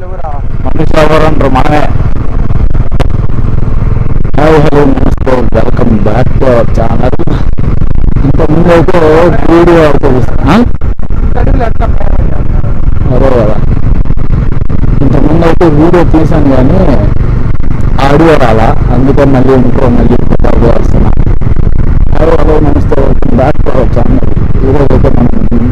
మనుషులు ఎవరు అంటారు, మనమే. హాయ్ హలో నమస్తే, welcome back to our channel. ఇంతకుముందు అయితే వీడియో అదే కదా, ఇంతకుముందు అయితే వీడియో తీసాను కానీ ఆడియో రాలా, అందుకే మళ్ళీ వస్తున్నా. హాయ్ హలో నమస్తే, welcome back to our channel. ఈరోజు అయితే మనం వెళ్తున్నాం.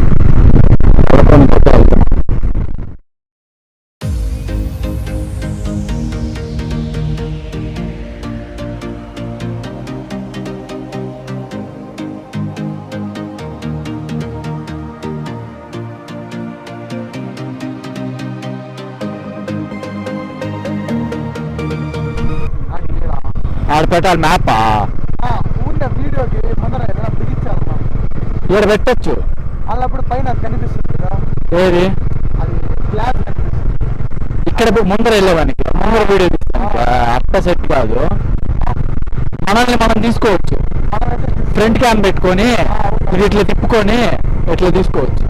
ఆడ పెట్టాలి మ్యాపా, వీడియోకి ముందర ఏదైనా బిగించాలమ్మా, ఇక్కడ పెట్టచ్చు. అప్పుడు పైన కనిపిస్తుంది కదా, ఏది అది గ్లాస్ కనిపిస్తుంది. ఇక్కడ ముందర వెళ్ళేవానికి ముందర వీడియో తీసుకోవాలి, అట్ట సెట్ కాదు. మనల్ని మనం తీసుకోవచ్చు, ఫ్రంట్ క్యామ్ పెట్టుకొని ఇది ఇట్లా తిప్పుకొని ఇట్లా తీసుకోవచ్చు.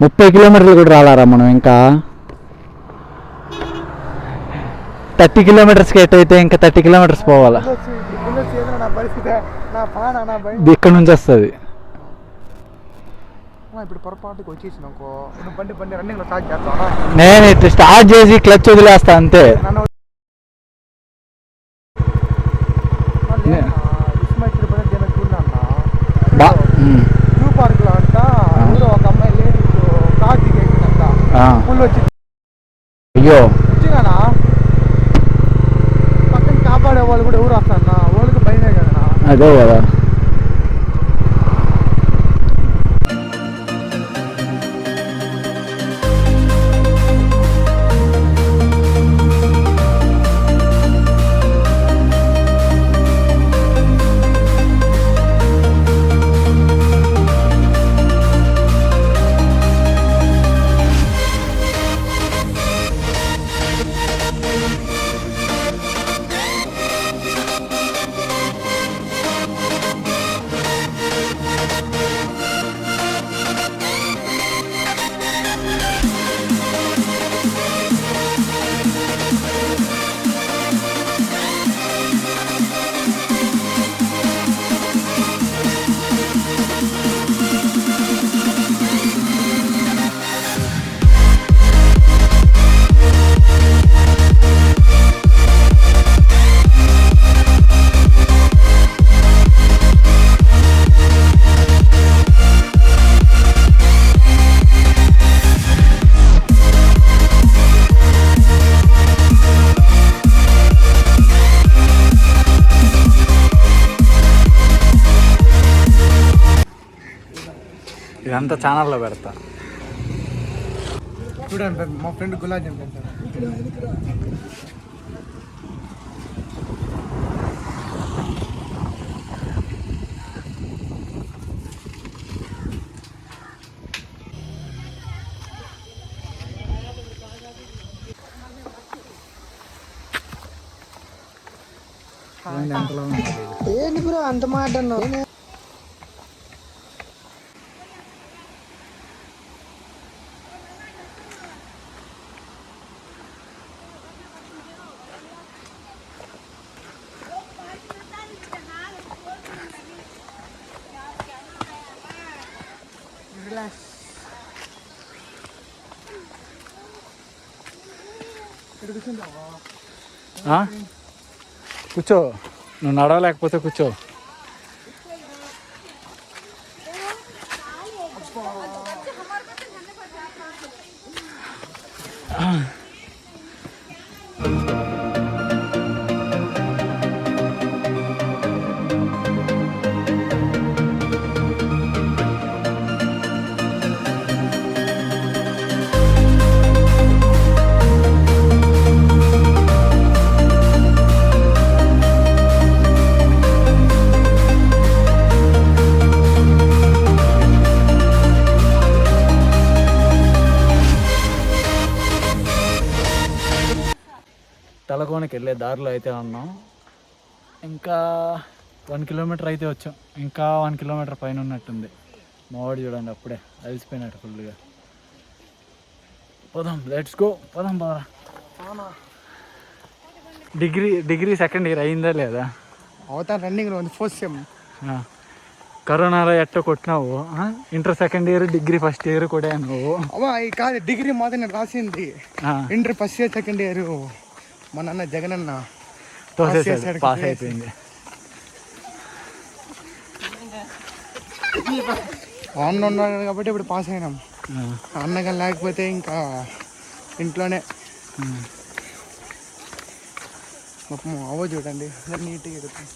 30 కిలోమీటర్లు కూడా రాలారా మనం, ఇంకా 30 కిలోమీటర్స్కి ఎట్టయితే ఇంకా 30 కిలోమీటర్స్ పోవాలా. ఇక్కడ నుంచి వస్తుంది. ఇప్పుడు పొరపాటుకు వచ్చేసినాకో బండి రన్నింగ్ స్టార్ట్ చేస్తావా? నేను ఇట్లా స్టార్ట్ చేసి క్లచ్ వదిలేస్తా అంతే. జూ పార్క్ లో అంట ఒక అమ్మాయి లేడీస్ కార్ దిగేసిందంట, ఫుల్ వచ్చి అయ్యో వచ్చినా పక్కన కాపాడే వాళ్ళు కూడా ఎవరు వస్తారన్నా, వాళ్ళకి భయమే కదా. అదే కదా. ఇదంతా ఛానల్లో పెడతా చూడండి. మా ఫ్రెండ్ గులాబ్ జామ్ పెడతాను. ఏంటి బ్రో అంత మాట అన్నావు? కూర్చో, నువ్వు నడవలేకపోతే కూర్చో. తలకోనకి వెళ్ళే దారిలో అయితే ఉన్నాం. ఇంకా 1 కిలోమీటర్ అయితే వచ్చాం, ఇంకా 1 కిలోమీటర్ పైన ఉన్నట్టుంది. మావాడు చూడండి అప్పుడే అలసిపోయినట్టు ఫుల్గా. పోదాం, లెట్స్ గో, పోదాం బాగా. డిగ్రీ సెకండ్ ఇయర్ అయిందా లేదా? అవుతాను, రన్నింగ్ ఉంది, ఫస్ట్ సెమ్. కరోనాలో ఎట్ట కొట్టినావు? Inter second year, degree first year కూడా నువ్వు. అమ్మా కాదు, డిగ్రీ మాత్రం నేను రాసింది. Inter first year second year మా నాన్న జగన్ అన్న పాస్ అయిపోయింది. అన్న ఉన్నాడు కాబట్టి ఇప్పుడు పాస్ అయినాం. అన్నగా లేకపోతే ఇంకా ఇంట్లోనే. అవ్వ చూడండి నీట్గా ఎదుగుతుంది.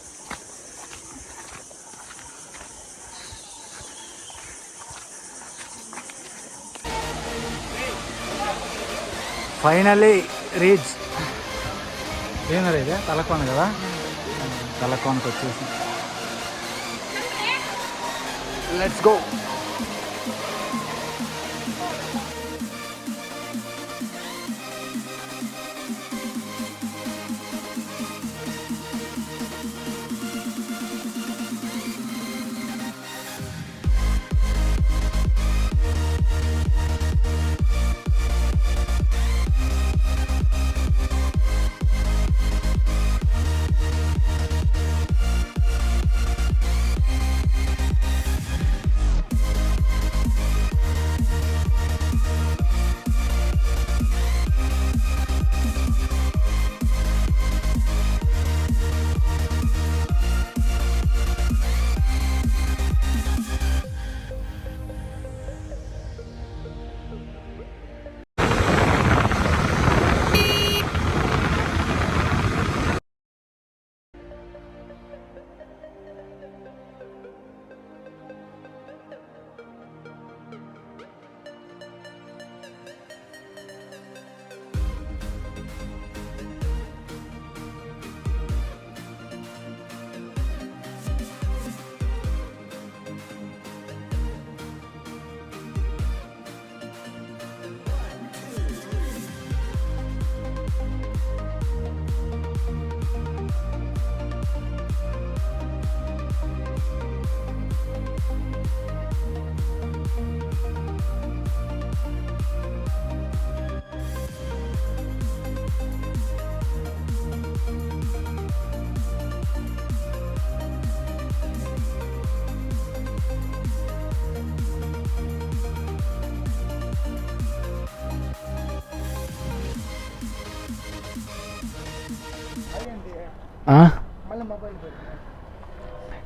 Finally reach. ఏమరా ఇదే తలకోన కదా, తలకోనకు వచ్చేసి. Let's go.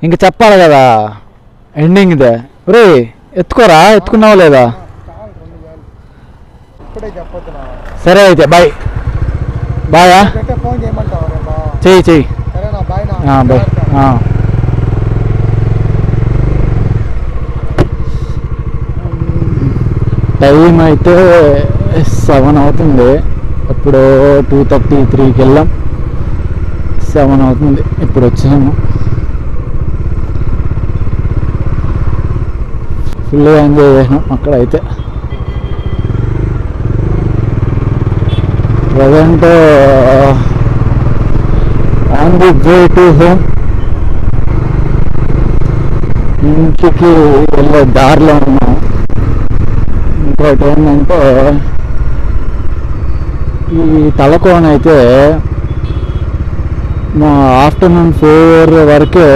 ఇంక చెప్పాలి కదా ఎండింగ్దే. రే ఎత్తుకోరా, ఎత్తుకున్నావా లేదా? సరే అయితే బాయ్. బాయా, చెయ్యి చెయ్యి. బాయ్. టైం అయితే 7 అవుతుంది. ఇప్పుడు 2:33కి వెళ్ళాం, 7 అవుతుంది. ఇప్పుడు వచ్చాము. ఫుల్గా ఎంజాయ్ చేసినాం అక్కడైతే. Present on the way to home. ఇంటికి వెళ్ళే దారిలో ఉన్నాం. ఇంకోటి ఏంటంటే ఈ తలకోన అయితే మా ఆఫ్టర్నూన్ 4 వరకే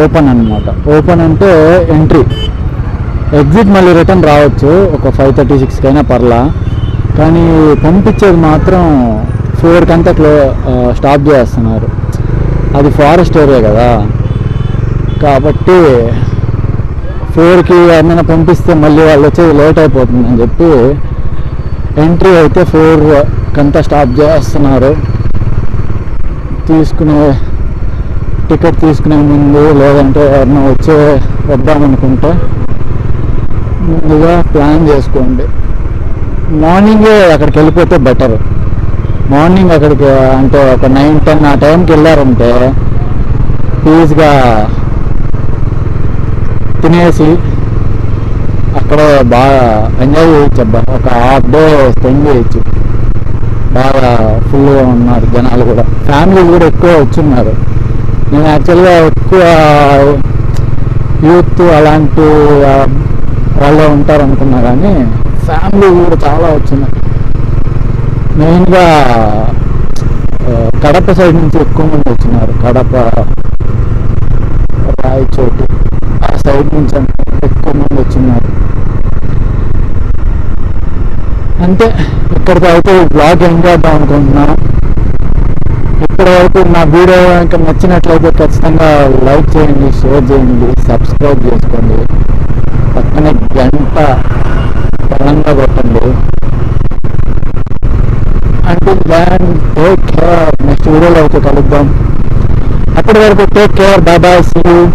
ఓపెన్ అన్నమాట. ఓపెన్ అంటే ఎంట్రీ, ఎగ్జిట్ మళ్ళీ రిటర్న్ రావచ్చు ఒక 5:36 అయినా పర్లా. కానీ పంపించేది మాత్రం 4 కంతా స్టాప్ చేస్తున్నారు. అది ఫారెస్ట్ ఏరియా కదా, కాబట్టి 4కి ఏమైనా పంపిస్తే మళ్ళీ వాళ్ళు వచ్చేది లేట్ అయిపోతుందని చెప్పి ఎంట్రీ అయితే 4 కంతా స్టాప్ చేస్తున్నారు. టికెట్ తీసుకునే ముందు, లేదంటే ఎవరైనా వద్దామనుకుంటే ముందుగా ప్లాన్ చేసుకోండి. మార్నింగే అక్కడికి వెళ్ళిపోతే బెటర్. మార్నింగ్ అక్కడికి అంటే ఒక 9-10 ఆ టైంకి వెళ్ళారంటే పీస్గా తినేసి అక్కడ బాగా ఎంజాయ్ చేయొచ్చు. అబ్బా, ఒక హాఫ్ డే స్పెండ్ చేయొచ్చు. బాగా ఫుల్గా ఉన్నారు జనాలు కూడా, ఫ్యామిలీలు కూడా ఎక్కువ వచ్చున్నారు. నేను యాక్చువల్గా ఎక్కువ యూత్ అలాంటి వాళ్ళే ఉంటారు అనుకున్నా, కానీ ఫ్యామిలీ కూడా చాలా వచ్చినాయి. మెయిన్గా కడప సైడ్ నుంచి ఎక్కువ మంది వచ్చినారు. కడప, రాయచోటి ఆ సైడ్ నుంచి ఎక్కువ మంది వచ్చినారు. అంటే ఇక్కడికి అయితే బ్లాగ్ ఎండ్ చేద్దాం అనుకుంటున్నాను. ఇప్పటి వరకు నా వీడియో ఇంకా నచ్చినట్లయితే ఖచ్చితంగా లైక్ చేయండి, షేర్ చేయండి, సబ్స్క్రైబ్ చేసుకోండి, పక్కనే గంట బలంగా కొట్టండి. అంటే దాన్ టేక్ కేర్. నెక్స్ట్ వీడియోలో అయితే కలుద్దాం. అప్పటి వరకు take care. Bye bye. See you.